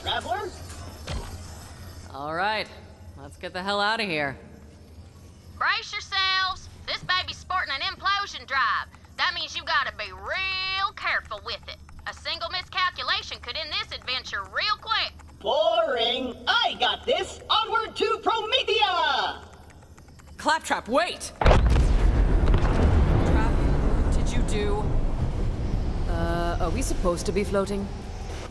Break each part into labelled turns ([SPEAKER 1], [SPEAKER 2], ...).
[SPEAKER 1] traveler.
[SPEAKER 2] All right, let's get the hell out of here.
[SPEAKER 3] Brace yourselves. This baby's sporting an implosion drive. That means you gotta be real careful with it. A single miscalculation could end this adventure real quick.
[SPEAKER 1] Boring. I got this. Onward to Promethea!
[SPEAKER 2] Claptrap, wait! Claptrap, what did you do? Are we supposed to be floating?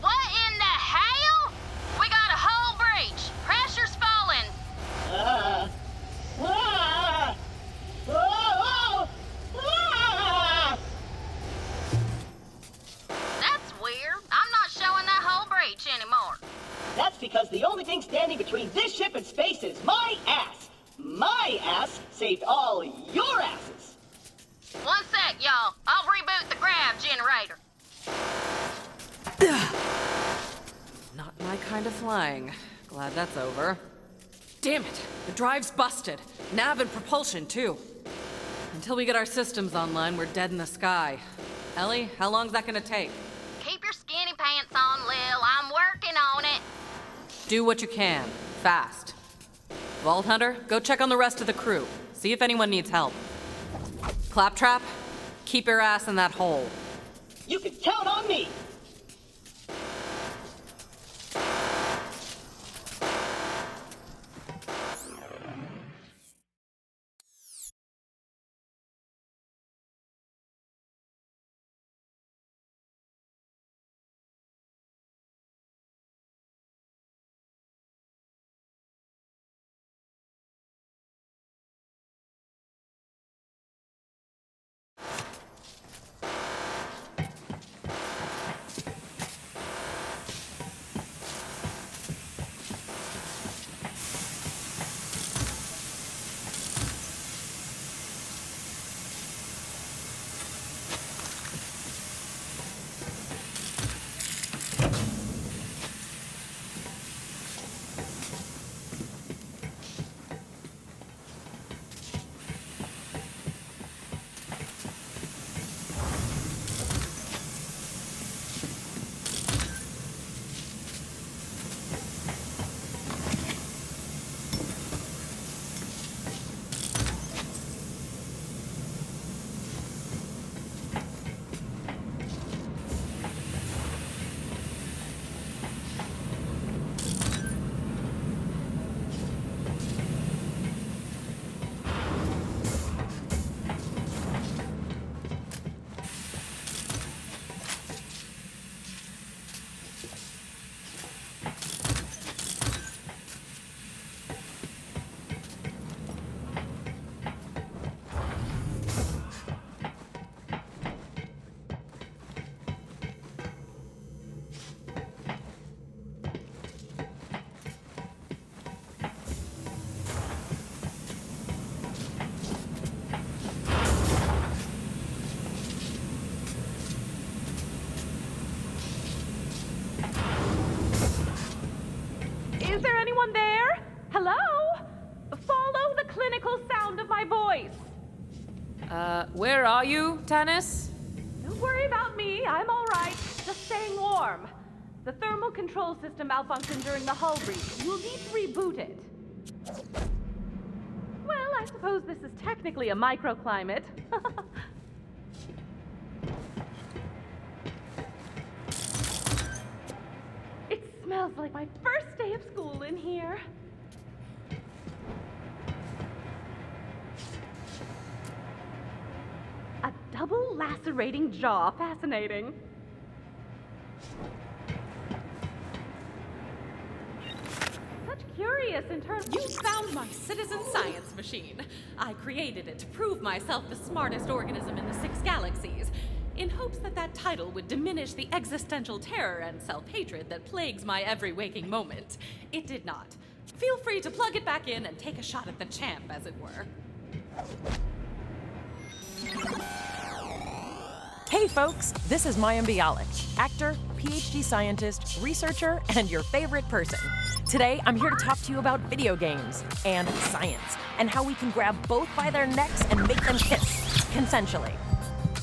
[SPEAKER 3] What in the hell? We got a hull breach. Pressure's falling.
[SPEAKER 1] Ah! Ah!
[SPEAKER 3] That's weird. I'm not showing that hull breach anymore.
[SPEAKER 1] That's because the only thing standing between this ship and space is my ass. My ass saved all your asses.
[SPEAKER 3] One sec, y'all. I'll reboot the grav generator.
[SPEAKER 2] Not my kind of flying. Glad that's over. Damn it! The drive's busted. Nav and propulsion, too. Until we get our systems online, we're dead in the sky. Ellie, how long's that gonna take?
[SPEAKER 3] Keep your skinny pants on, Lil. I'm working on it.
[SPEAKER 2] Do what you can. Fast. Vault Hunter, go check on the rest of the crew. See if anyone needs help. Claptrap, keep your ass in that hole.
[SPEAKER 1] You can count on me.
[SPEAKER 4] Is there anyone there? Hello? Follow the clinical sound of my voice.
[SPEAKER 2] Where are you, Tannis?
[SPEAKER 4] Don't worry about me. I'm all right. Just staying warm. The thermal control system malfunctioned during the hull breach. You'll need to reboot it. Well, I suppose this is technically a microclimate. It smells like my first day of school in here. A double lacerating jaw. Fascinating. Such curious in terms.
[SPEAKER 5] You found my citizen science machine. I created it to prove myself the smartest organism in the 6 galaxies, in hopes that that title would diminish the existential terror and self-hatred that plagues my every waking moment. It did not. Feel free to plug it back in and take a shot at the champ, as it were.
[SPEAKER 6] Hey folks, this is Mayim Bialik, actor, PhD scientist, researcher, and your favorite person. Today, I'm here to talk to you about video games and science, and how we can grab both by their necks and make them kiss, consensually.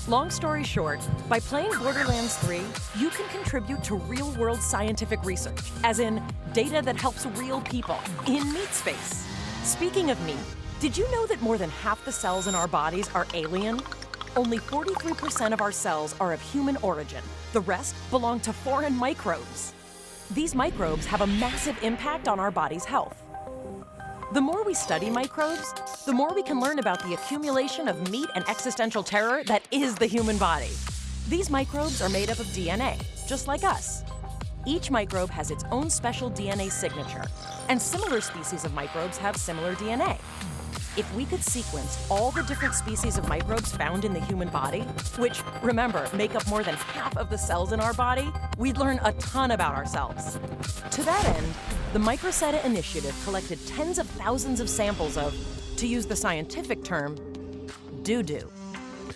[SPEAKER 6] Long story short, by playing Borderlands 3, you can contribute to real-world scientific research, as in data that helps real people in meat space. Speaking of meat, did you know that more than half the cells in our bodies are alien? Only 43% of our cells are of human origin. The rest belong to foreign microbes. These microbes have a massive impact on our body's health. The more we study microbes, the more we can learn about the accumulation of meat and existential terror that is the human body. These microbes are made up of DNA, just like us. Each microbe has its own special DNA signature, and similar species of microbes have similar DNA. If we could sequence all the different species of microbes found in the human body, which, remember, make up more than half of the cells in our body, we'd learn a ton about ourselves. To that end, the Microsetta Initiative collected tens of thousands of samples of, to use the scientific term, doo-doo.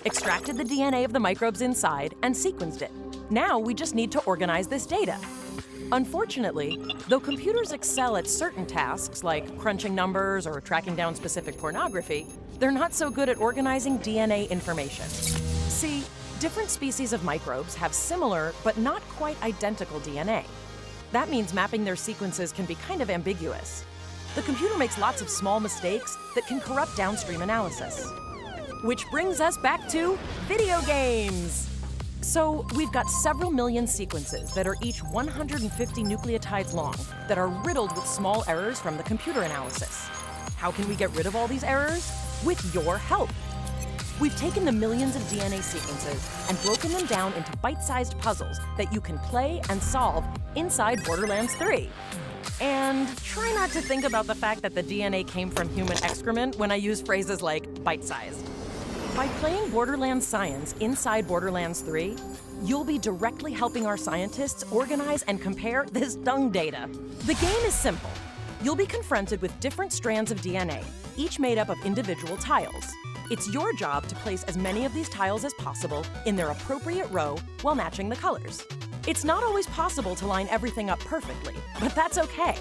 [SPEAKER 6] Extracted the DNA of the microbes inside and sequenced it. Now we just need to organize this data. Unfortunately, though computers excel at certain tasks like crunching numbers or tracking down specific pornography, they're not so good at organizing DNA information. See, different species of microbes have similar but not quite identical DNA. That means mapping their sequences can be kind of ambiguous. The computer makes lots of small mistakes that can corrupt downstream analysis. Which brings us back to video games! So, we've got several million sequences that are each 150 nucleotides long that are riddled with small errors from the computer analysis. How can we get rid of all these errors? With your help! We've taken the millions of DNA sequences and broken them down into bite-sized puzzles that you can play and solve inside Borderlands 3. And try not to think about the fact that the DNA came from human excrement when I use phrases like bite-sized. By playing Borderlands Science inside Borderlands 3, you'll be directly helping our scientists organize and compare this dung data. The game is simple. You'll be confronted with different strands of DNA, each made up of individual tiles. It's your job to place as many of these tiles as possible in their appropriate row while matching the colors. It's not always possible to line everything up perfectly, but that's okay.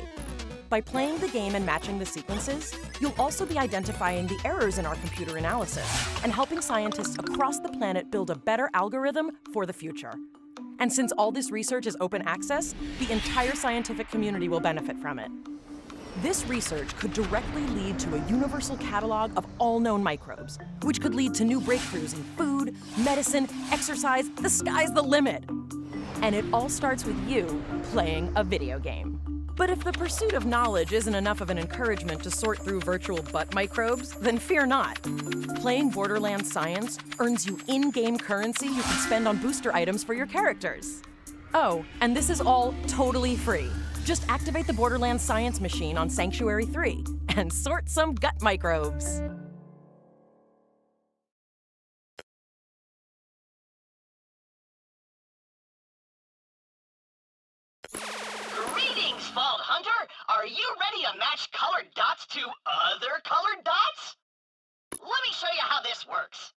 [SPEAKER 6] By playing the game and matching the sequences, you'll also be identifying the errors in our computer analysis and helping scientists across the planet build a better algorithm for the future. And since all this research is open access, the entire scientific community will benefit from it. This research could directly lead to a universal catalog of all known microbes, which could lead to new breakthroughs in food, medicine, exercise. The sky's the limit. And it all starts with you playing a video game. But if the pursuit of knowledge isn't enough of an encouragement to sort through virtual butt microbes, then fear not. Playing Borderlands Science earns you in-game currency you can spend on booster items for your characters. Oh, and this is all totally free. Just activate the Borderlands Science machine on Sanctuary 3 and sort some gut microbes.
[SPEAKER 1] Greetings, Vault Hunter! Are you ready to match colored dots to other colored dots? Let me show you how this works.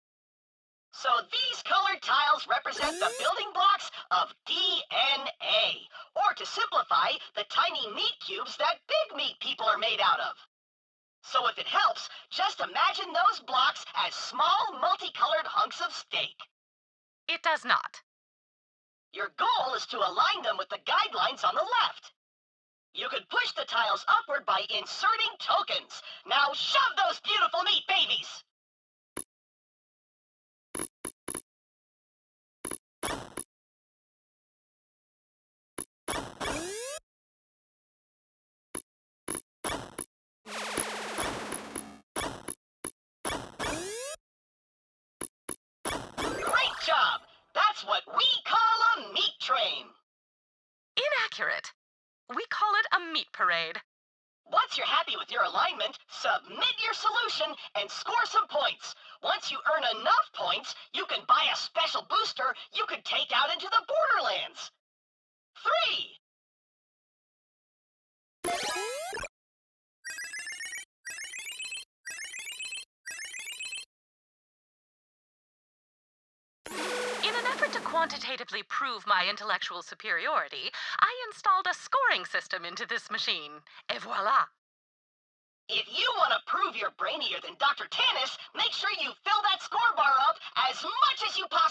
[SPEAKER 1] So these colored tiles represent the building blocks of DNA, or to simplify, the tiny meat cubes that big meat people are made out of. So if it helps, just imagine those blocks as small multicolored hunks of steak.
[SPEAKER 5] It does not.
[SPEAKER 1] Your goal is to align them with the guidelines on the left. You could push the tiles upward by inserting tokens. Now shove those beautiful meat babies! Great job! That's what we call a meat train.
[SPEAKER 5] Inaccurate. We call it a meat parade.
[SPEAKER 1] Once you're happy with your alignment, submit your solution and score some points. Once you earn enough points, you can buy a special booster you could take out into the Borderlands. 3.
[SPEAKER 5] In an effort to quantitatively prove my intellectual superiority, I installed a scoring system into this machine. Et voila!
[SPEAKER 1] If you want to prove you're brainier than Dr. Tannis, make sure you fill that score bar up as much as you possibly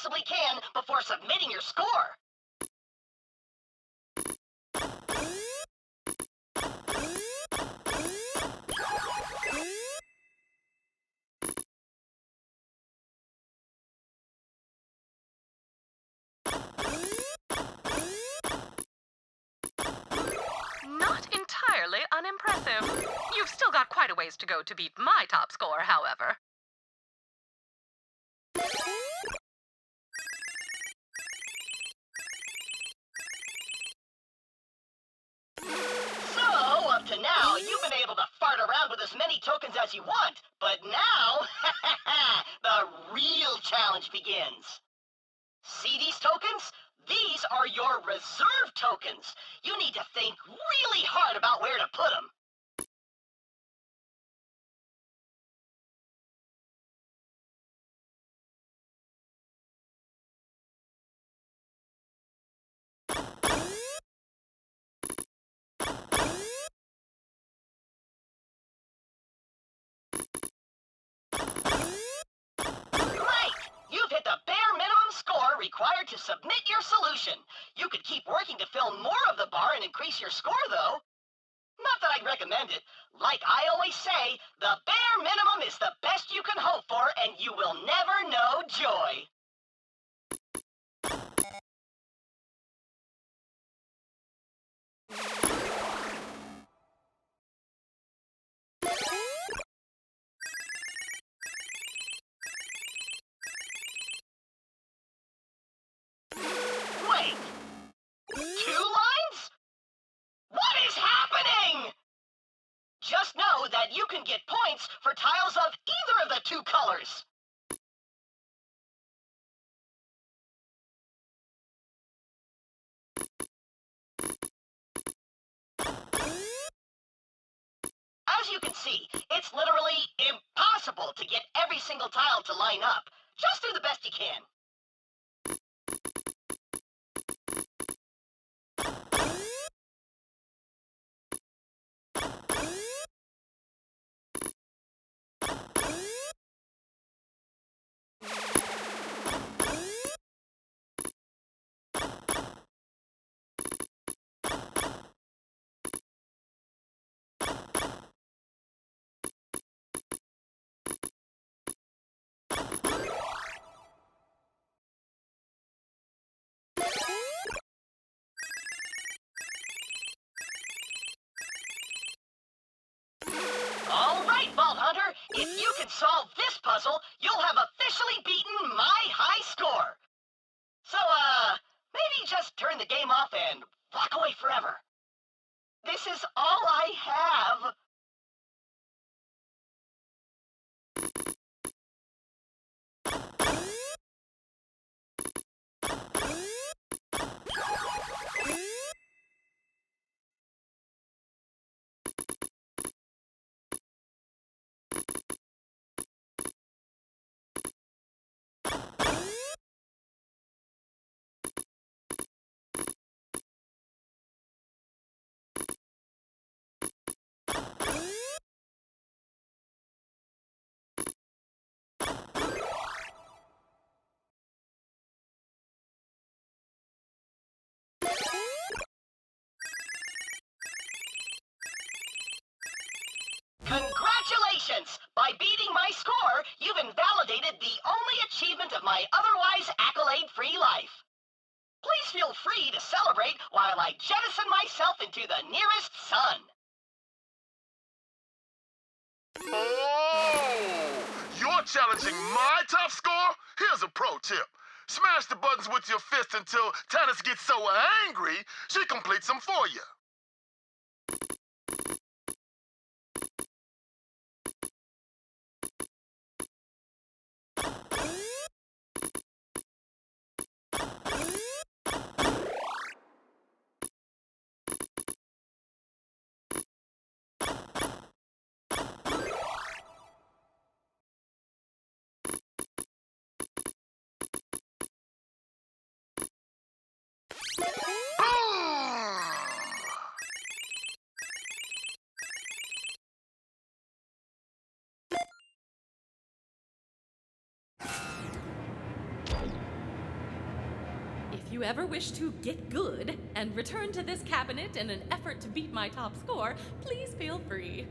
[SPEAKER 5] got quite a ways to go to beat my top score, however.
[SPEAKER 1] So, up to now, you've been able to fart around with as many tokens as you want, but now, the real challenge begins. See these tokens? These are your reserve tokens. You need to think really hard about where to put them. You've hit the bare minimum score required to submit your solution. You could keep working to fill more of the bar and increase your score, though. Not that I'd recommend it. Like I always say, the bare minimum is the best you can hope for, and you will never know joy. Wait! 2 lines? What is happening? Just know that you can get points for tiles of either of the 2 colors. As you can see, it's literally impossible to get every single tile to line up. Just do the best you can. If you can solve this puzzle, you'll have officially beaten my high score. So, maybe just turn the game off and walk away forever. This is all I have. Congratulations! By beating my score, you've invalidated the only achievement of my otherwise accolade-free life. Please feel free to celebrate while I jettison myself into the nearest sun.
[SPEAKER 7] Oh! You're challenging my top score? Here's a pro tip. Smash the buttons with your fist until Tannis gets so angry, she completes them for you.
[SPEAKER 5] If you ever wish to get good and return to this cabinet in an effort to beat my top score, please feel free.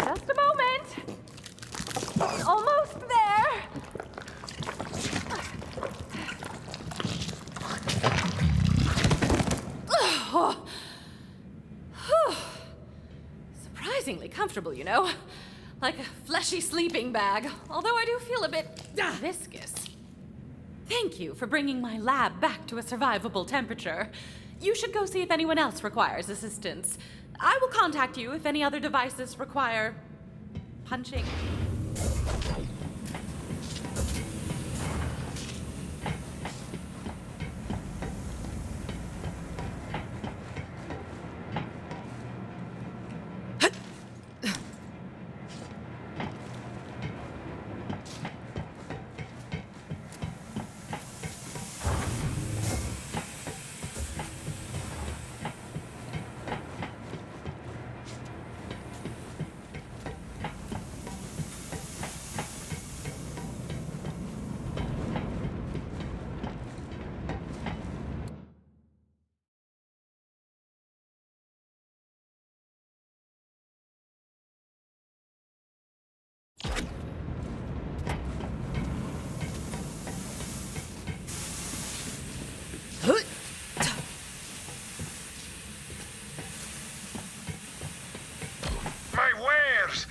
[SPEAKER 4] Just
[SPEAKER 5] comfortable, you know? Like a fleshy sleeping bag, although I do feel a bit viscous. Thank you for bringing my lab back to a survivable temperature. You should go see if anyone else requires assistance. I will contact you if any other devices require punching.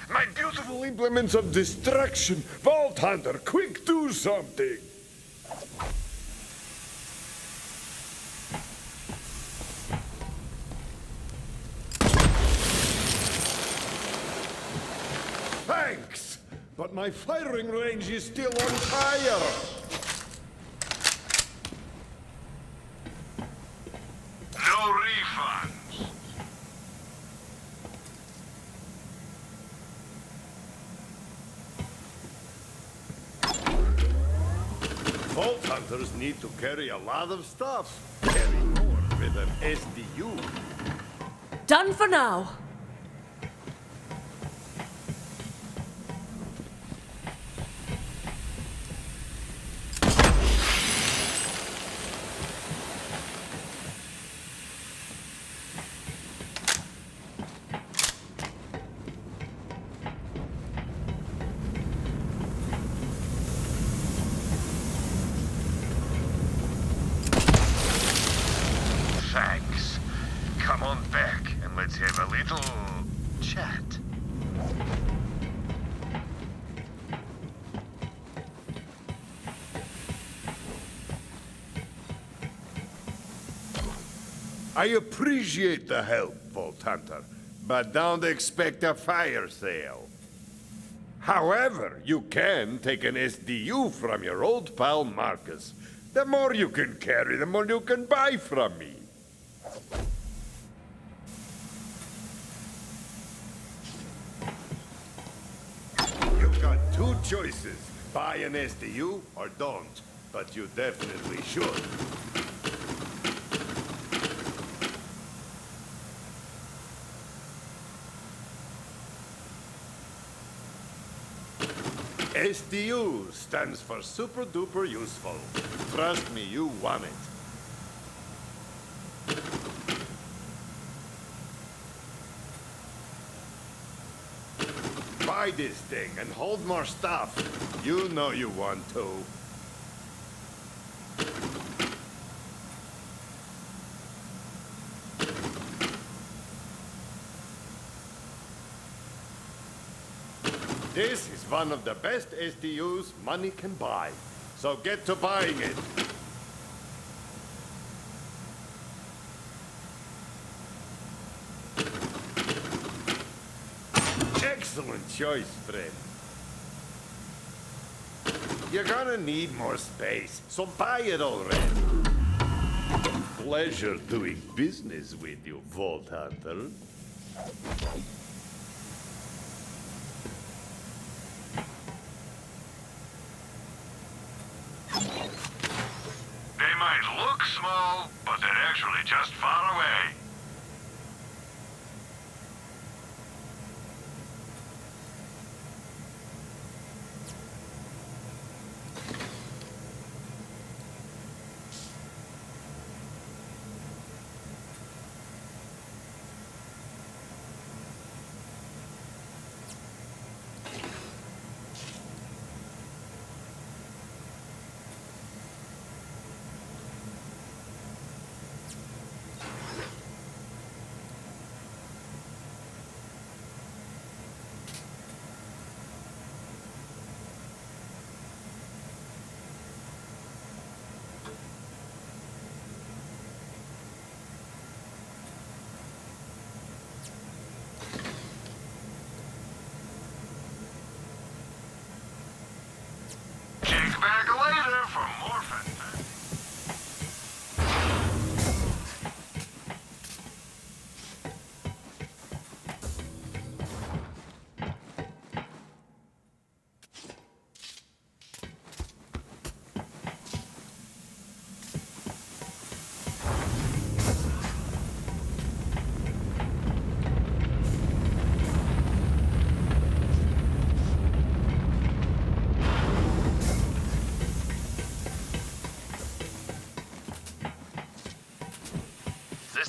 [SPEAKER 7] My beautiful implements of destruction. Vault Hunter, quick, do something. Thanks, but my firing range is still on fire. No refund. Vault Hunters need to carry a lot of stuff. Carry more with an SDU.
[SPEAKER 2] Done for now.
[SPEAKER 7] Thanks. Come on back and let's have a little chat. I appreciate the help, Vault Hunter, but don't expect a fire sale. However, you can take an SDU from your old pal Marcus. The more you can carry, the more you can buy from me. You've got two choices. Buy an SDU or don't. But you definitely should. SDU stands for super duper useful. Trust me, you want it. Buy this thing and hold more stuff. You know you want to. This is one of the best SDUs money can buy. So get to buying it. Excellent choice, friend. You're gonna need more space, so buy it already. Pleasure doing business with you, Vault Hunter. They might look small, but they're actually just far away.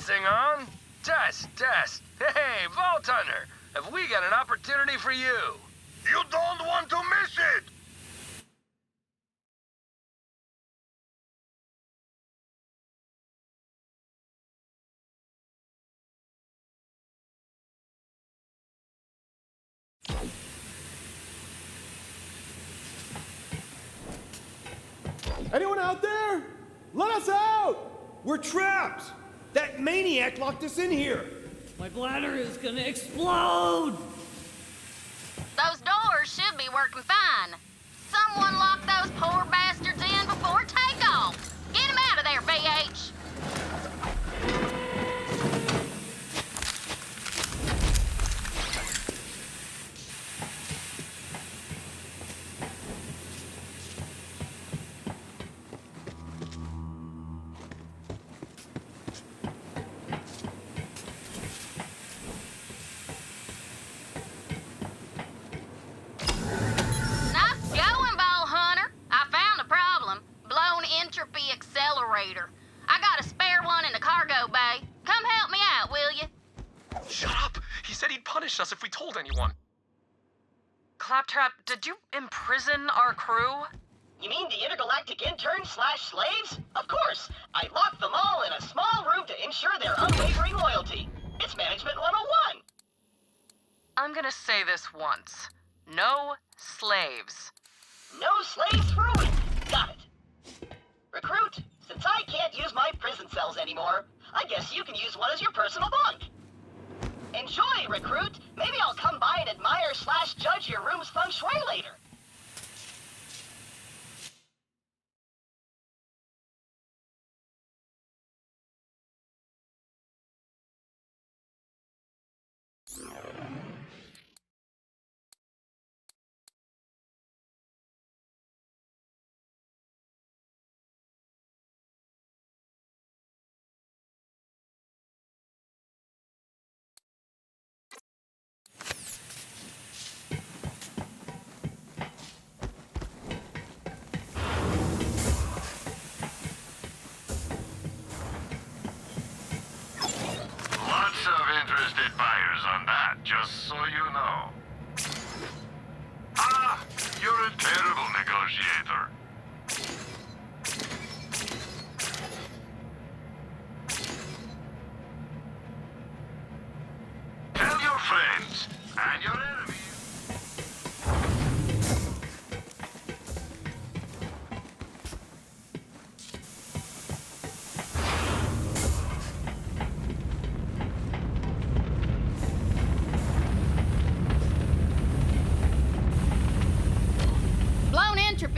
[SPEAKER 8] thing on? Test, test. Hey, Vault Hunter, have we got an opportunity for you?
[SPEAKER 7] You don't want to miss it!
[SPEAKER 9] Anyone out there? Let us out! We're trapped! That maniac locked us in here!
[SPEAKER 10] My bladder is gonna explode!
[SPEAKER 3] Those doors should be working fine. Someone locked those poor bastards in before takeoff. Get them out of there, VH. I got a spare one in the cargo bay. Come help me out, will you?
[SPEAKER 11] Shut up! He said he'd punish us if we told anyone.
[SPEAKER 2] Claptrap, did you imprison our crew?
[SPEAKER 1] You mean the intergalactic interns/slaves? Of course! I locked them all in a small room to ensure their unwavering loyalty. It's Management 101.
[SPEAKER 2] I'm gonna say this once. No slaves.
[SPEAKER 1] No slaves for a week. Got it. Recruit, since I can't use my prison cells anymore, I guess you can use one as your personal bunk. Enjoy, Recruit. Maybe I'll come by and admire/judge your room's feng shui later.
[SPEAKER 7] Lots of interested buyers on that, just so you know. Ah, you're a terrible negotiator. Tell your friends and your enemies.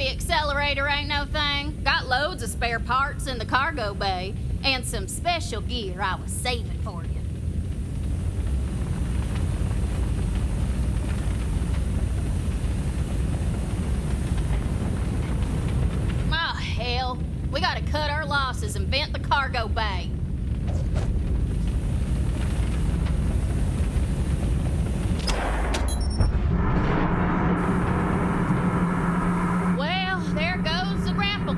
[SPEAKER 3] Accelerator ain't no thing. Got loads of spare parts in the cargo bay and some special gear I was saving for you. Oh, hell. We gotta cut our losses and vent the cargo bay.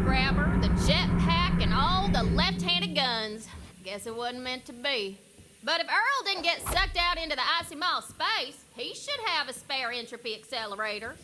[SPEAKER 3] Grabber, the jetpack, and all the left-handed guns. Guess it wasn't meant to be. But if Earl didn't get sucked out into the icy mall space, he should have a spare entropy accelerator.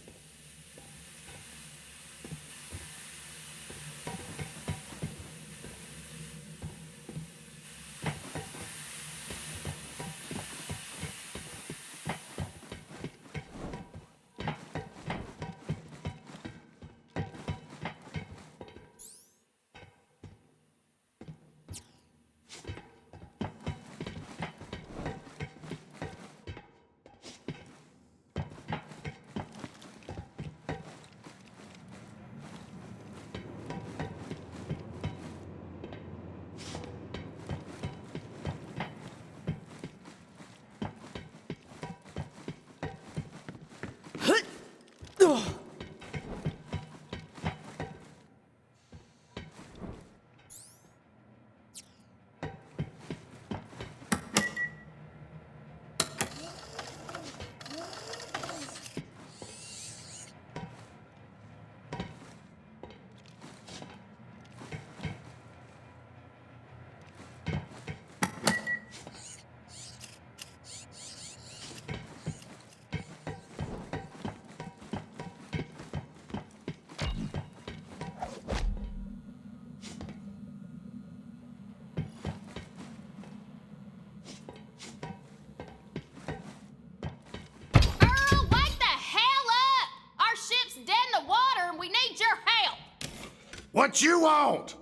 [SPEAKER 12] What you want?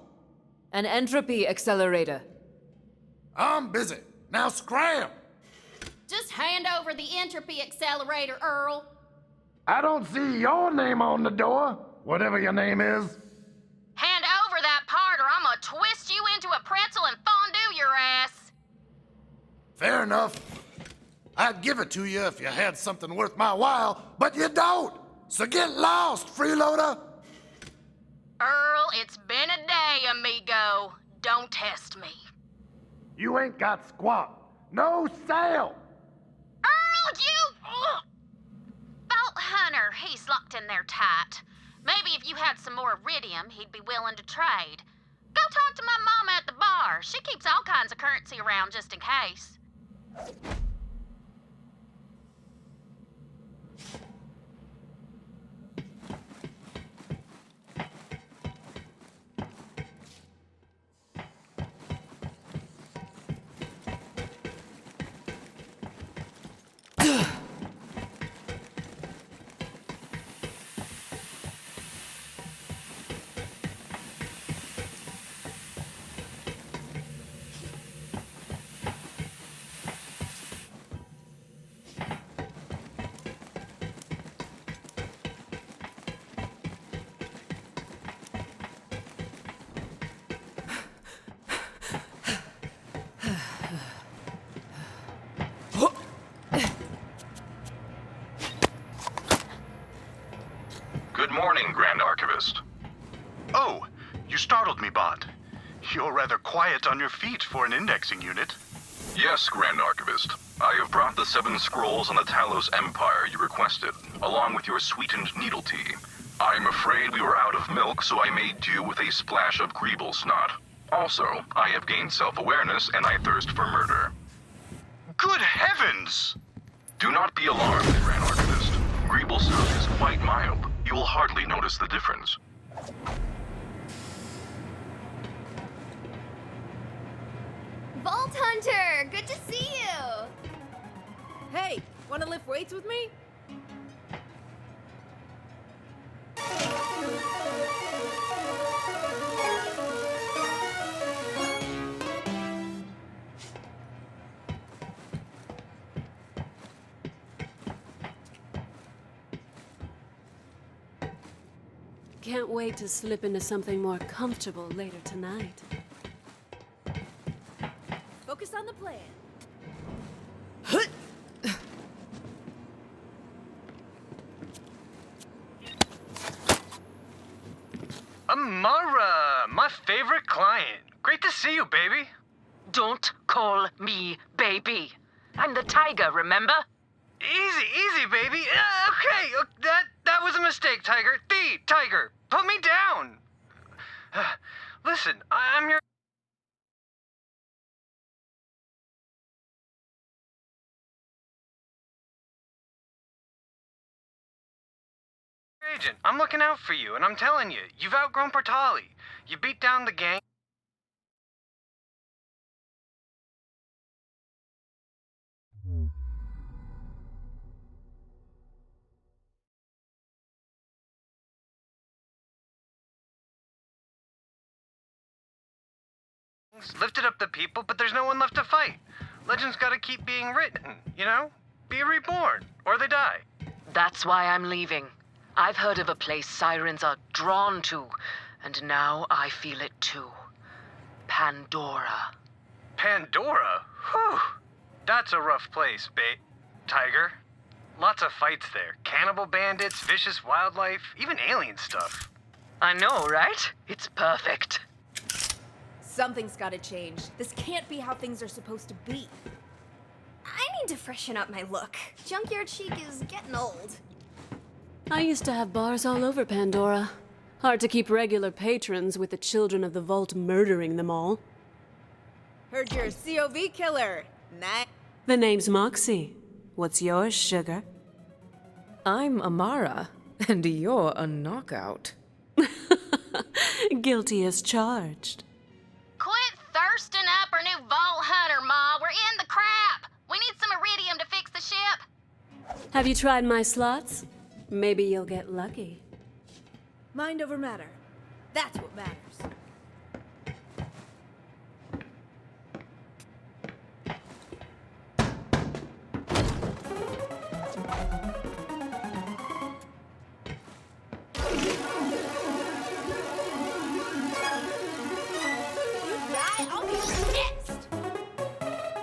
[SPEAKER 2] An entropy accelerator.
[SPEAKER 12] I'm busy. Now scram!
[SPEAKER 3] Just hand over the entropy accelerator, Earl.
[SPEAKER 12] I don't see your name on the door, whatever your name is.
[SPEAKER 3] Hand over that part or I'm gonna twist you into a pretzel and fondue your ass.
[SPEAKER 12] Fair enough. I'd give it to you if you had something worth my while, but you don't! So get lost, freeloader!
[SPEAKER 3] Earl, it's been a day, amigo. Don't test me.
[SPEAKER 12] You ain't got squat. No sale!
[SPEAKER 3] Earl, you... Ugh. Vault Hunter, he's locked in there tight. Maybe if you had some more iridium, he'd be willing to trade. Go talk to my mama at the bar. She keeps all kinds of currency around just in case.
[SPEAKER 13] Good morning, Grand Archivist. Oh, you startled me, Bot. You're rather quiet on your feet for an indexing unit. Yes, Grand Archivist. I have brought the 7 scrolls on the Talos Empire you requested, along with your sweetened needle tea. I'm afraid we were out of milk, so I made do with a splash of greeble snot. Also, I have gained self-awareness and I thirst for murder. Good heavens! Do not be alarmed, Grand Archivist. Greeble snot is quite mild. You will hardly notice the difference.
[SPEAKER 14] Vault Hunter! Good to see you!
[SPEAKER 15] Hey, wanna lift weights with me?
[SPEAKER 16] Can't wait to slip into something more comfortable later tonight.
[SPEAKER 15] Focus on the plan.
[SPEAKER 8] Amara, my favorite client. Great to see you, baby.
[SPEAKER 17] Don't call me baby. I'm the tiger, remember?
[SPEAKER 8] Easy, baby. Okay, that was a mistake, Tiger. The Tiger, put me down. Listen, I'm your agent. I'm looking out for you, and I'm telling you, you've outgrown Portali. You beat down the gang. Lifted up the people, but there's no one left to fight. Legends gotta keep being written, you know? Be reborn, or they die.
[SPEAKER 17] That's why I'm leaving. I've heard of a place sirens are drawn to, and now I feel it too. Pandora.
[SPEAKER 8] Pandora? Whew. That's a rough place, Tiger. Lots of fights there. Cannibal bandits, vicious wildlife, even alien stuff.
[SPEAKER 17] I know, right? It's perfect.
[SPEAKER 15] Something's gotta change. This can't be how things are supposed to be.
[SPEAKER 14] I need to freshen up my look. Junkyard chic is getting old.
[SPEAKER 16] I used to have bars all over Pandora. Hard to keep regular patrons with the children of the vault murdering them all.
[SPEAKER 15] Heard you're a COV killer. Nice.
[SPEAKER 16] The name's Moxie. What's yours, sugar?
[SPEAKER 2] I'm Amara, and you're a knockout.
[SPEAKER 16] Guilty as charged.
[SPEAKER 3] Quit thirsting up our new Vault Hunter, Ma. We're in the crap. We need some iridium to fix the ship.
[SPEAKER 16] Have you tried my slots? Maybe you'll get lucky.
[SPEAKER 15] Mind over matter. That's what matters.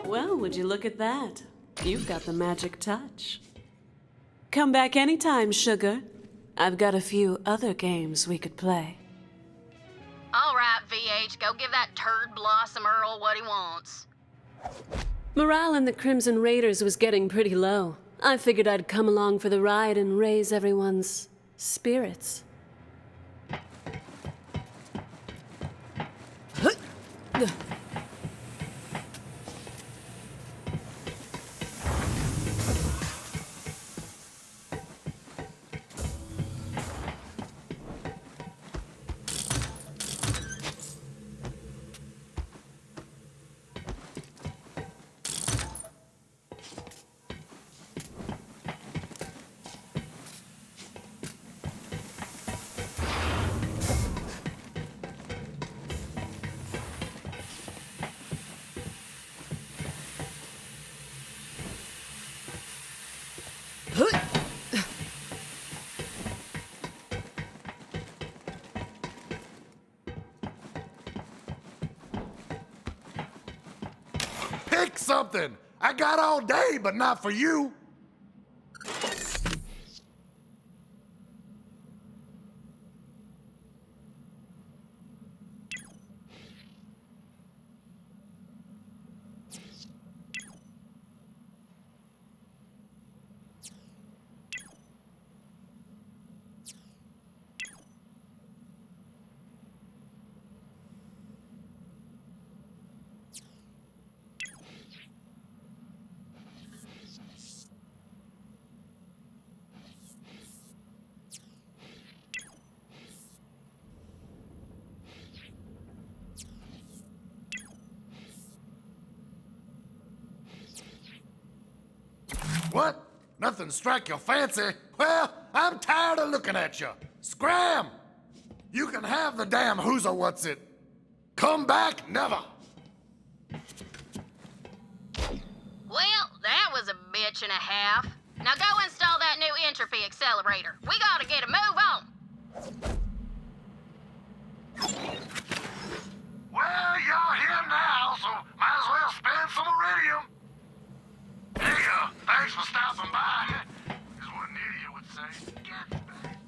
[SPEAKER 16] Well, would you look at that? You've got the magic touch. Come back anytime, sugar. I've got a few other games we could play.
[SPEAKER 3] All right, VH, go give that turd Blossom Earl what he wants.
[SPEAKER 16] Morale in the Crimson Raiders was getting pretty low. I figured I'd come along for the ride and raise everyone's spirits.
[SPEAKER 12] Pick something! I got all day, but not for you. What? Nothing strike your fancy? Well, I'm tired of looking at you. Scram! You can have the damn who's or what's it. Come back never.
[SPEAKER 3] Well, that was a bitch and a half. Now go install that new entropy accelerator. We gotta get a move on.
[SPEAKER 12] Well, you're here now, so might as well spend some iridium. Hey, thanks for stopping by. Is what an idiot would say. Get back.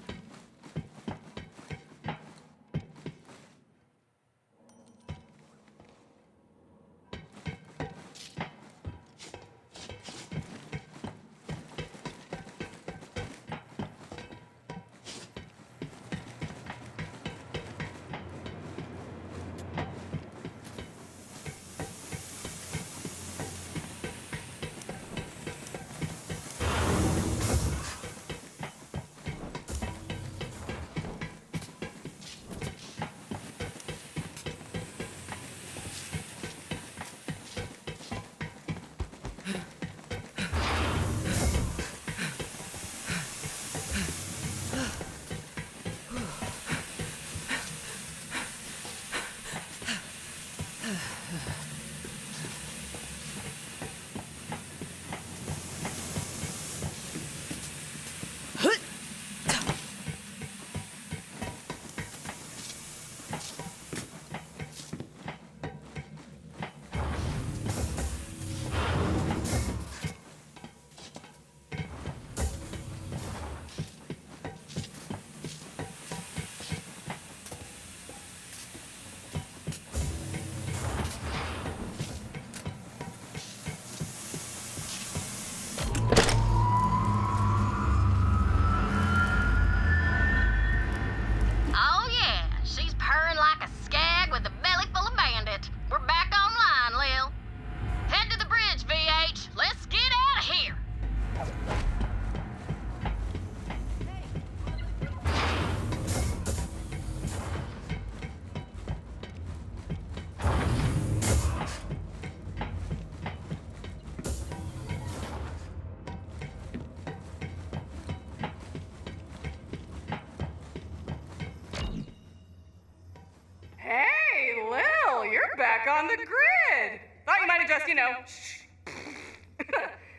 [SPEAKER 2] back on the grid! Thought you might have just,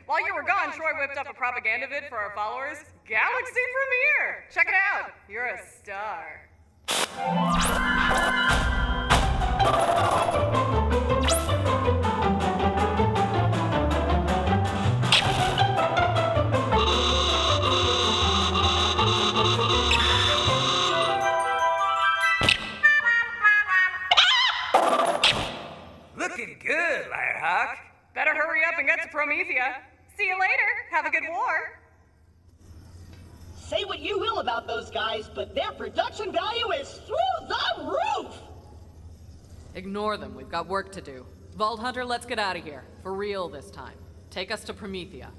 [SPEAKER 2] While you were gone, Troy whipped up a propaganda vid for our followers. Galaxy premiere! Check it out! You're a star.
[SPEAKER 18] Looking good, Firehawk.
[SPEAKER 2] Better hurry up and get to Promethea. See you later. Have a good war.
[SPEAKER 1] Say what you will about those guys, but their production value is through the roof!
[SPEAKER 2] Ignore them. We've got work to do. Vault Hunter, let's get out of here. For real this time. Take us to Promethea.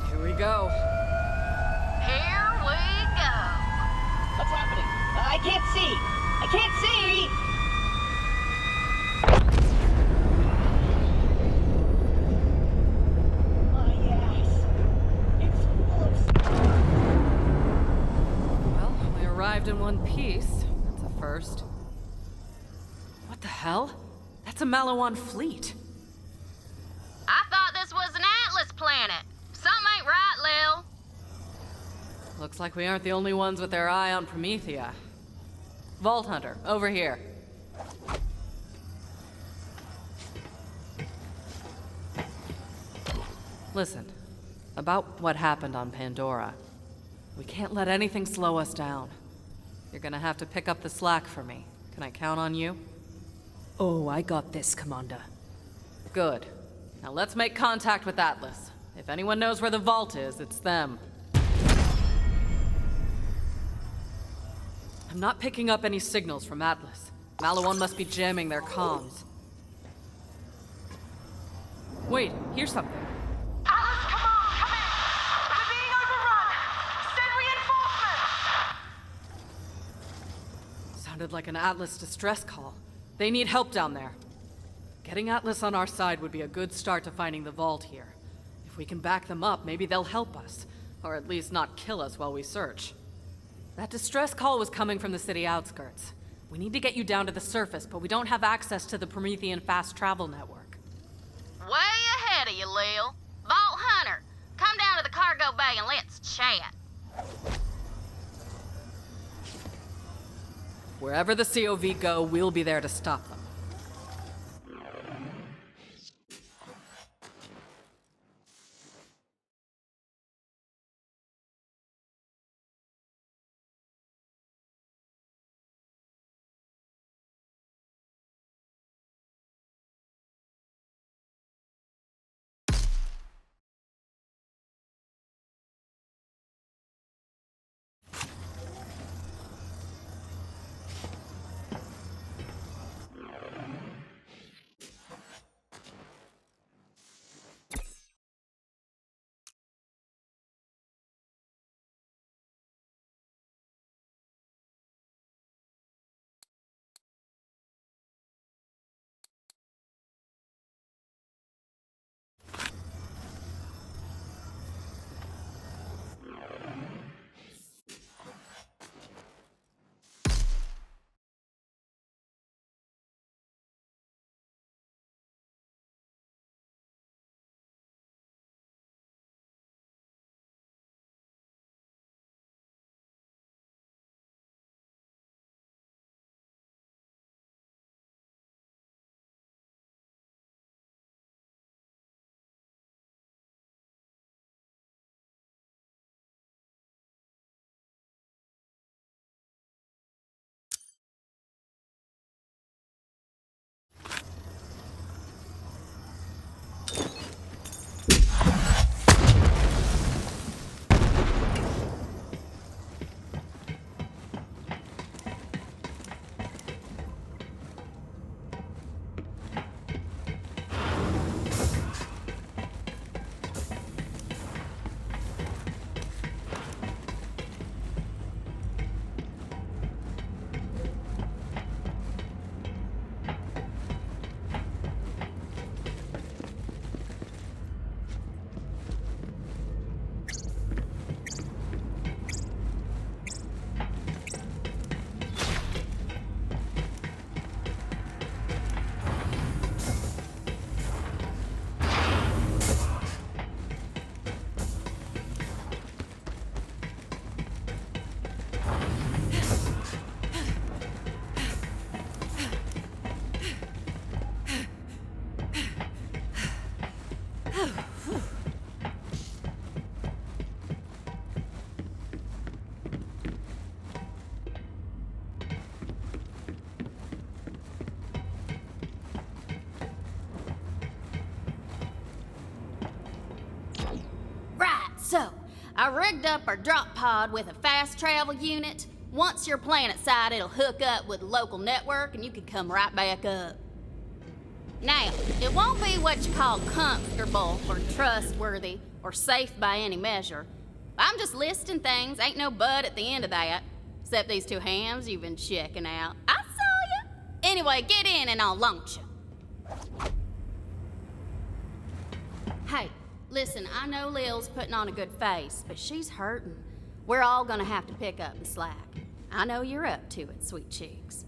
[SPEAKER 2] Here we go.
[SPEAKER 3] Here we go.
[SPEAKER 1] What's happening? I can't see! I can't see! My ass. It's full of...
[SPEAKER 2] Well, we arrived in one piece. That's a first. What the hell? That's a Malawan fleet.
[SPEAKER 3] I thought this was an Atlas planet. Something ain't right, Lil.
[SPEAKER 2] Looks like we aren't the only ones with their eye on Promethea. Vault Hunter, over here. Listen, about what happened on Pandora. We can't let anything slow us down. You're gonna have to pick up the slack for me. Can I count on you?
[SPEAKER 6] Oh, I got this, Commander.
[SPEAKER 2] Good. Now let's make contact with Atlas. If anyone knows where the vault is, it's them. I'm not picking up any signals from Atlas. Malawan must be jamming their comms. Wait, here's something.
[SPEAKER 3] Atlas, come on, come in. We're being overrun. Send reinforcements.
[SPEAKER 2] Sounded like an Atlas distress call. They need help down there. Getting Atlas on our side would be a good start to finding the vault here. If we can back them up, maybe they'll help us. Or at least not kill us while we search. That distress call was coming from the city outskirts. We need to get you down to the surface, but we don't have access to the Promethean fast travel network.
[SPEAKER 3] Way ahead of you, Lil. Vault Hunter, come down to the cargo bay and let's chat.
[SPEAKER 2] Wherever the COV go, we'll be there to stop them.
[SPEAKER 3] So, I rigged up our drop pod with a fast travel unit. Once you're planet-side, it'll hook up with the local network and you can come right back up. Now, it won't be what you call comfortable or trustworthy or safe by any measure. I'm just listing things, ain't no but at the end of that. Except these two hams you've been checking out. I saw ya! Anyway, get in and I'll launch you. Hey, listen, I know Lil's putting on a good face, but she's hurting. We're all gonna have to pick up the slack. I know you're up to it, sweet cheeks.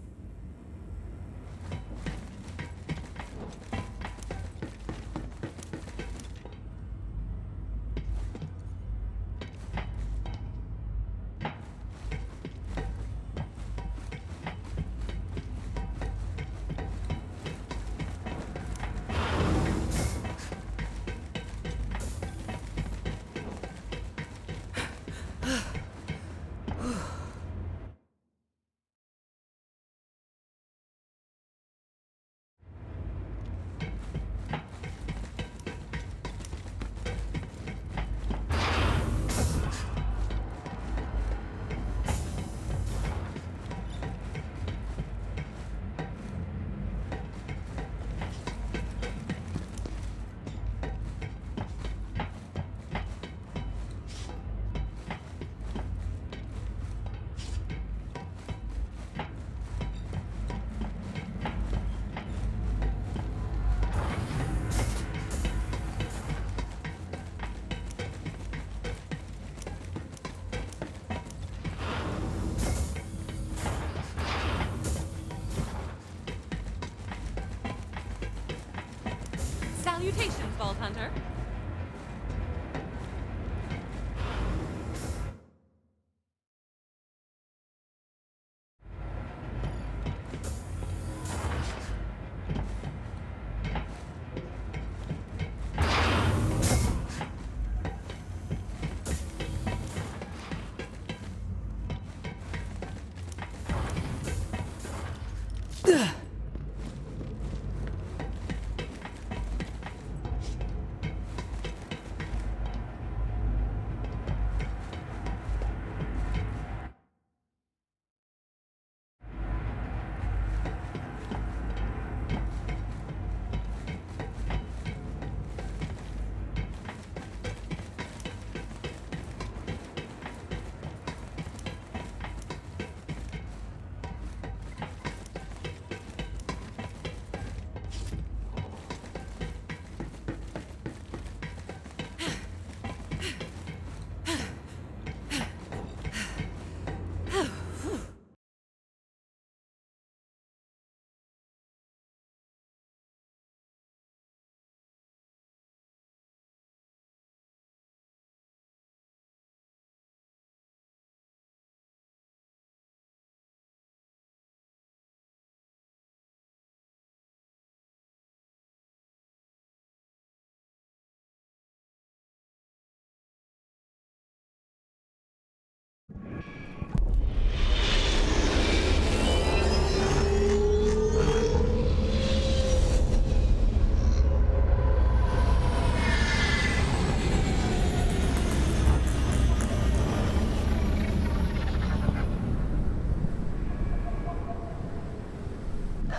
[SPEAKER 5] Salutations, Vault Hunter.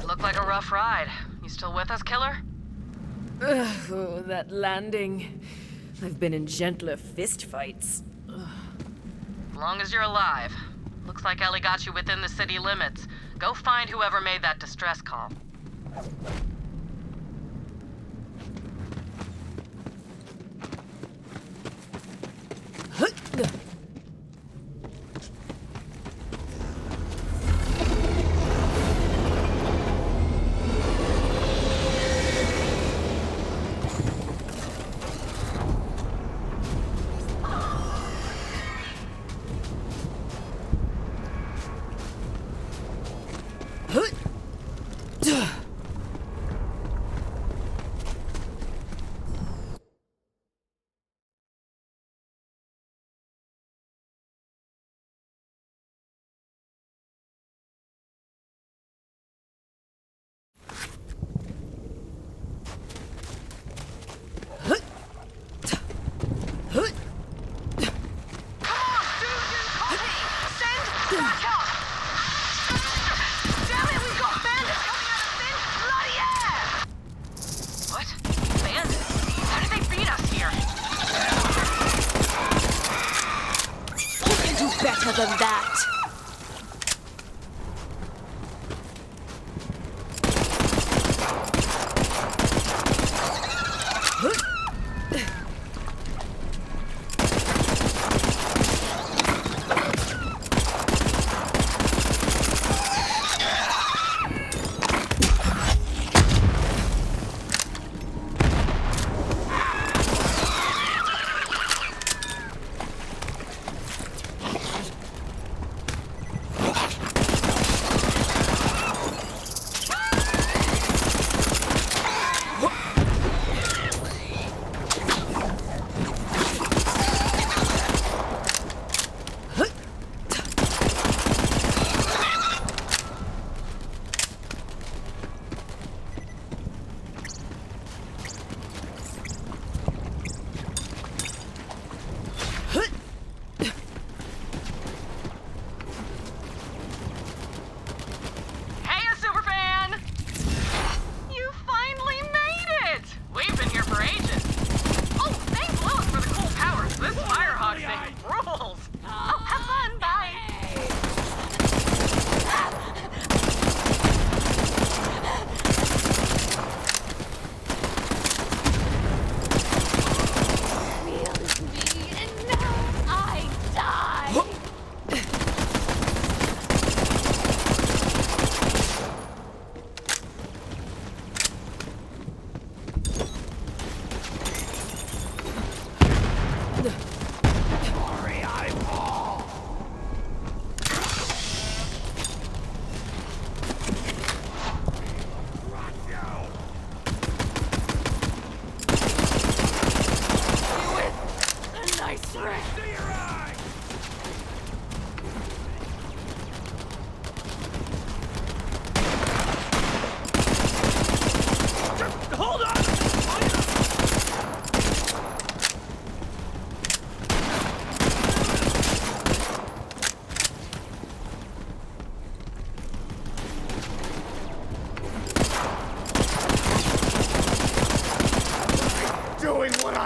[SPEAKER 17] Looked like a rough ride. You still with us, killer?
[SPEAKER 6] Oh, that landing. I've been in gentler fistfights.
[SPEAKER 17] As long as you're alive. Looks like Ellie got you within the city limits. Go find whoever made that distress call.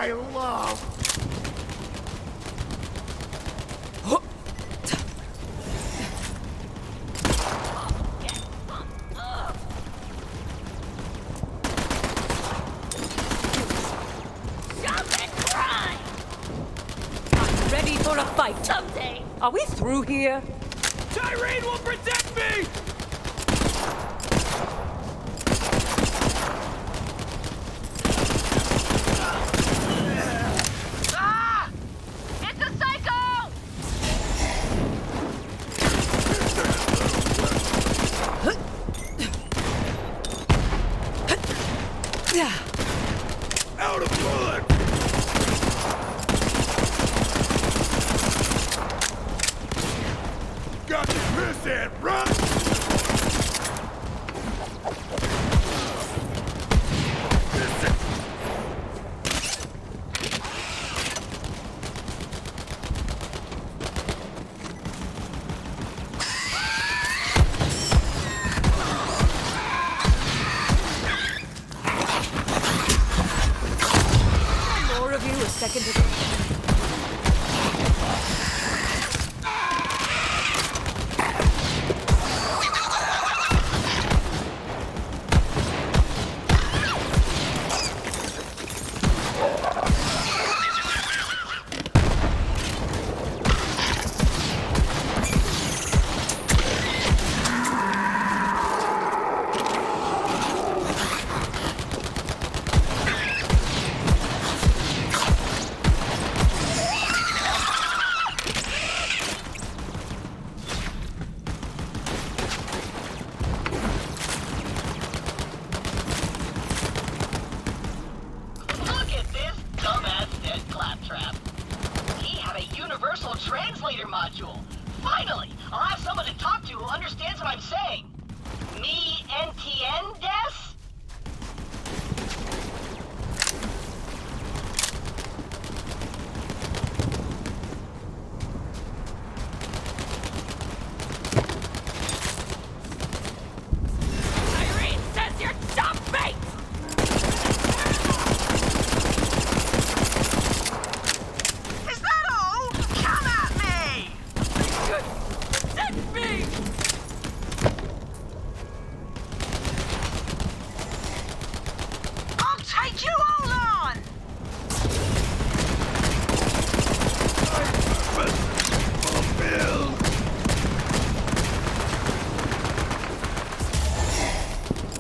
[SPEAKER 12] my love!
[SPEAKER 6] Ready for a fight.
[SPEAKER 4] Someday.
[SPEAKER 6] Are we through here?
[SPEAKER 9] Tyrene will protect me!
[SPEAKER 3] Ah! It's a psycho!
[SPEAKER 7] Out of bullet! Got the piss at, run!
[SPEAKER 6] More of you a second ago.
[SPEAKER 1] Look at this dumbass dead claptrap. He had a universal translator module. Finally, I'll have someone to talk to who understands what I'm saying. Me NTN des?
[SPEAKER 4] Irene says you're dumb bait!
[SPEAKER 1] Is that all? Come at me!
[SPEAKER 4] Protect me!
[SPEAKER 1] I'll take you all on!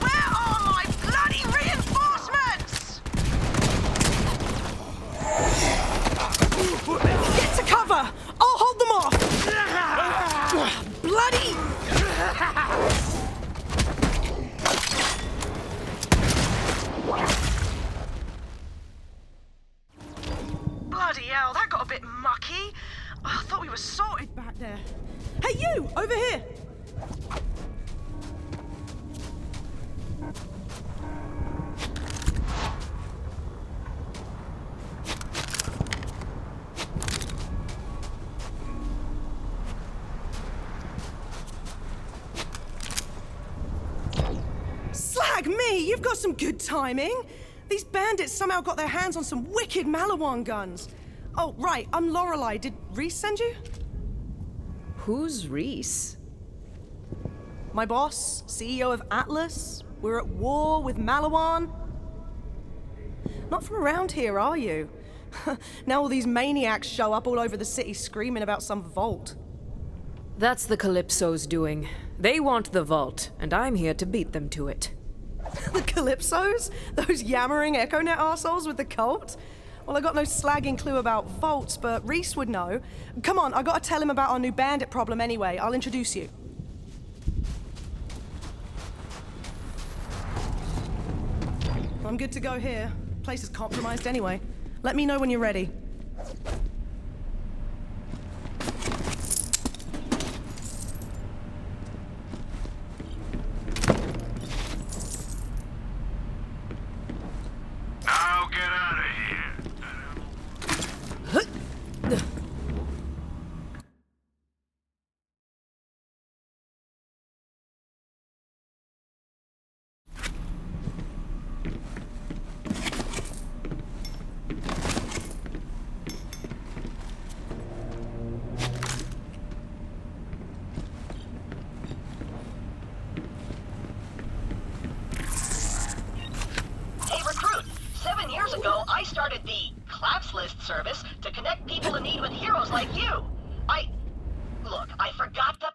[SPEAKER 1] Where are my bloody reinforcements?
[SPEAKER 6] Get to cover! I'll hold them off! Bloody!
[SPEAKER 1] Bloody hell, that got a bit mucky. I thought we were sorted back there.
[SPEAKER 6] Hey, you! Over here! Slag me! You've got some good timing! These bandits somehow got their hands on some wicked Malawan guns. Oh, right, I'm Lorelei. Did Reese send you?
[SPEAKER 15] Who's Reese?
[SPEAKER 6] My boss, CEO of Atlas. We're at war with Malawan. Not from around here, are you? Now all these maniacs show up all over the city screaming about some vault.
[SPEAKER 15] That's the Calypso's doing. They want the vault, and I'm here to beat them to it.
[SPEAKER 6] The Calypsos? Those yammering EchoNet arseholes with the cult? Well, I got no slagging clue about vaults, but Reese would know. Come on, I gotta tell him about our new bandit problem anyway. I'll introduce you. I'm good to go here. Place is compromised anyway. Let me know when you're ready.
[SPEAKER 7] Now get out of here.
[SPEAKER 1] I started the Claps List service to connect people in need with heroes like you. Look, I forgot the...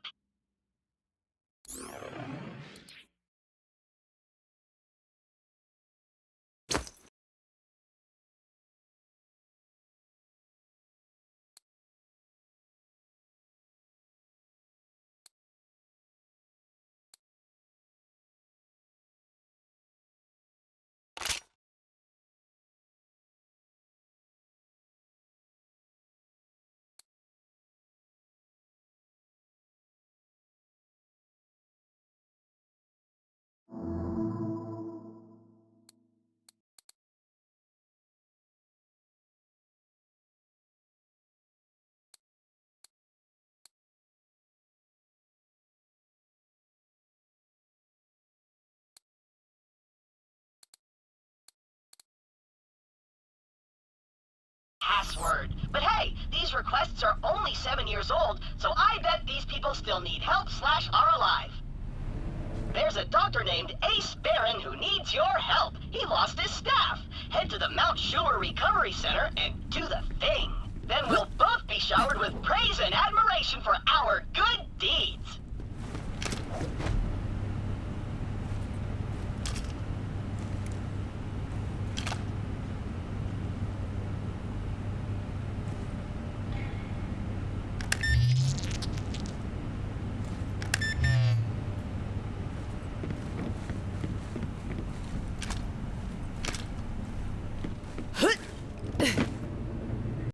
[SPEAKER 1] Password. But hey, these requests are only 7 years old, so I bet these people still need help / are alive. There's a doctor named Ace Barron who needs your help. He lost his staff. Head to the Mount Schuler Recovery Center and do the thing. Then we'll both be showered with praise and admiration for our good deeds.